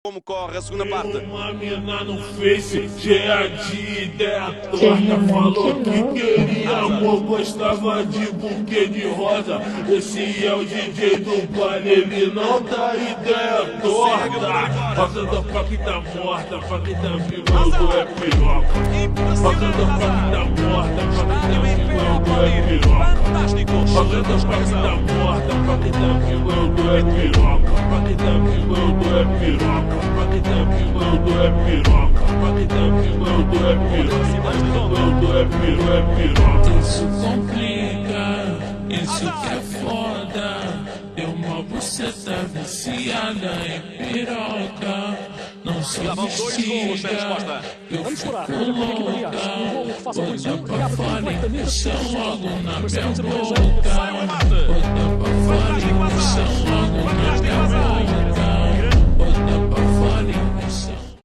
Como corre a segunda parte? Uma mina no Face, cheia de ideia torta, falou que queria amor, gostava de buquê de rosa. Esse é o DJ do baile, ele não dá ideia torta. Rosa da faca tá morta, faca tá viva, eu é piroca. Rosa da faca tá morta, faca tá viva, eu é piroca. Rosa da faca tá morta, faca tá viva, eu é piroca. Faca tá viva, eu é piroca. Faca tá viva, eu é piroca. Faca tá viva, eu é piroca. Eu é piroca. Isso complica, isso que é foda. Deu uma buceta viciada em piroca. Não se investiga, eu fico louca. Bota pra fora e puxa logo na minha boca. Bota pra fora e puxa logo na minha boca.